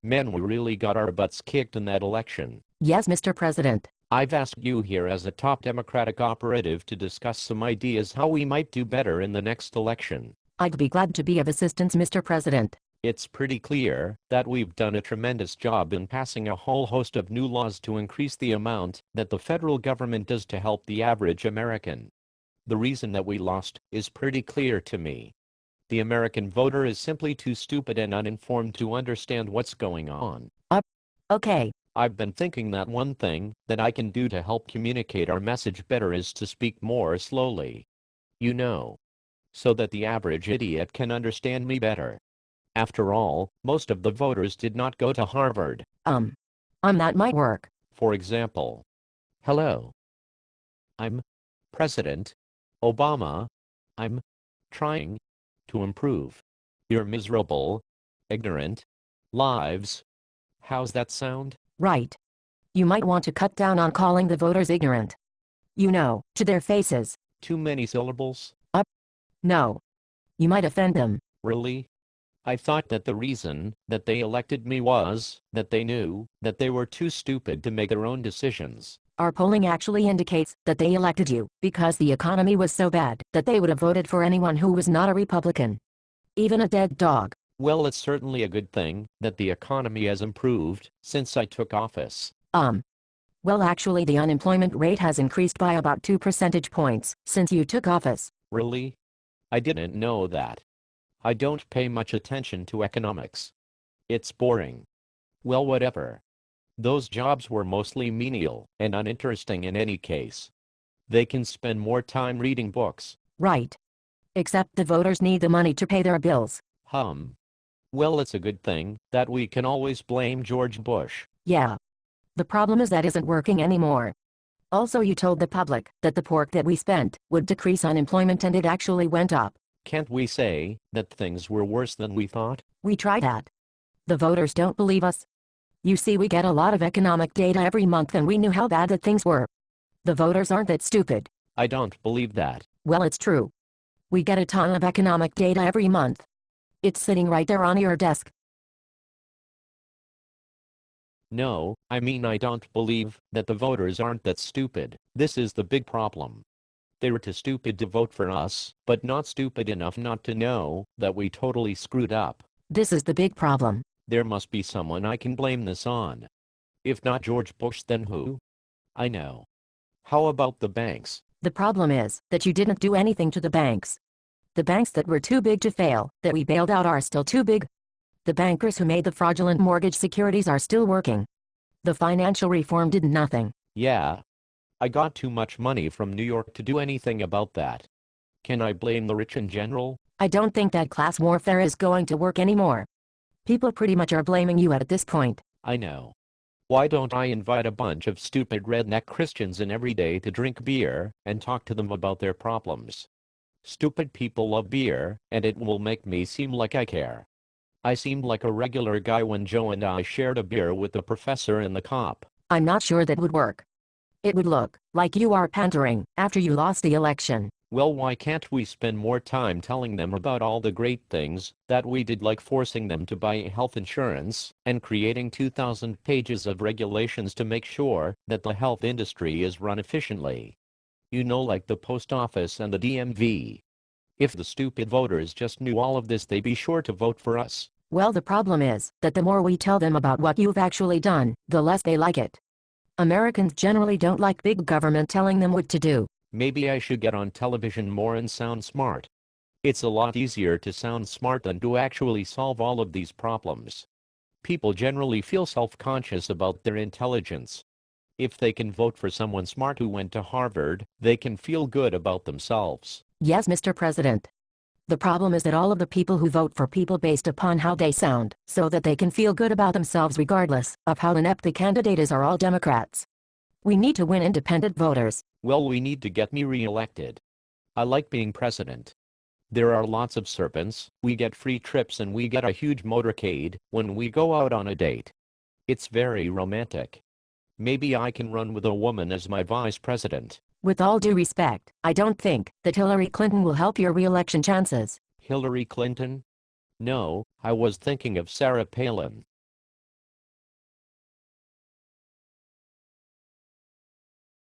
Man, we really got our butts kicked in that election. Yes, Mr. President. I've asked you here as a top Democratic operative to discuss some ideas how we might do better in the next election. I'd be glad to be of assistance, Mr. President. It's pretty clear that we've done a tremendous job in passing a whole host of new laws to increase the amount that the federal government does to help the average American. The reason that we lost is pretty clear to me. The American voter is simply too stupid and uninformed to understand what's going on. Okay. I've been thinking that one thing that I can do to help communicate our message better is to speak more slowly. You know, so that the average idiot can understand me better. After all, most of the voters did not go to Harvard. That might work. For example, hello. I'm President Obama. I'm trying to improve your miserable, ignorant lives. How's that sound? Right. You might want to cut down on calling the voters ignorant. You know, to their faces. Too many syllables? No. You might offend them. Really? I thought that the reason that they elected me was that they knew that they were too stupid to make their own decisions. Our polling actually indicates that they elected you because the economy was so bad that they would have voted for anyone who was not a Republican. Even a dead dog. Well, it's certainly a good thing that the economy has improved since I took office. Well, actually the unemployment rate has increased by about 2 percentage points since you took office. Really? I didn't know that. I don't pay much attention to economics. It's boring. Well, whatever. Those jobs were mostly menial and uninteresting in any case. They can spend more time reading books. Right. Except the voters need the money to pay their bills. Well, it's a good thing that we can always blame George Bush. Yeah. The problem is that isn't working anymore. Also, you told the public that the pork that we spent would decrease unemployment, and it actually went up. Can't we say that things were worse than we thought? We tried that. The voters don't believe us. You see, we get a lot of economic data every month and we knew how bad that things were. The voters aren't that stupid. I don't believe that. Well, it's true. We get a ton of economic data every month. It's sitting right there on your desk. No, I mean, I don't believe that the voters aren't that stupid. This is the big problem. They were too stupid to vote for us, but not stupid enough not to know that we totally screwed up. This is the big problem. There must be someone I can blame this on. If not George Bush, then who? I know. How about the banks? The problem is that you didn't do anything to the banks. The banks that were too big to fail, that we bailed out, are still too big. The bankers who made the fraudulent mortgage securities are still working. The financial reform did nothing. Yeah. I got too much money from New York to do anything about that. Can I blame the rich in general? I don't think that class warfare is going to work anymore. People pretty much are blaming you at this point. I know. Why don't I invite a bunch of stupid redneck Christians in every day to drink beer and talk to them about their problems? Stupid people love beer, and it will make me seem like I care. I seemed like a regular guy when Joe and I shared a beer with the professor and the cop. I'm not sure that would work. It would look like you are pandering after you lost the election. Well, why can't we spend more time telling them about all the great things that we did, like forcing them to buy health insurance and creating 2,000 pages of regulations to make sure that the health industry is run efficiently? You know, like the post office and the DMV. If the stupid voters just knew all of this, they'd be sure to vote for us. Well, the problem is that the more we tell them about what you've actually done, the less they like it. Americans generally don't like big government telling them what to do. Maybe I should get on television more and sound smart. It's a lot easier to sound smart than to actually solve all of these problems. People generally feel self-conscious about their intelligence. If they can vote for someone smart who went to Harvard, they can feel good about themselves. Yes, Mr. President. The problem is that all of the people who vote for people based upon how they sound, so that they can feel good about themselves regardless of how inept the candidate is, are all Democrats. We need to win independent voters. Well, we need to get me re-elected. I like being president. There are lots of serpents, we get free trips, and we get a huge motorcade when we go out on a date. It's very romantic. Maybe I can run with a woman as my vice president. With all due respect, I don't think that Hillary Clinton will help your re-election chances. Hillary Clinton? No, I was thinking of Sarah Palin.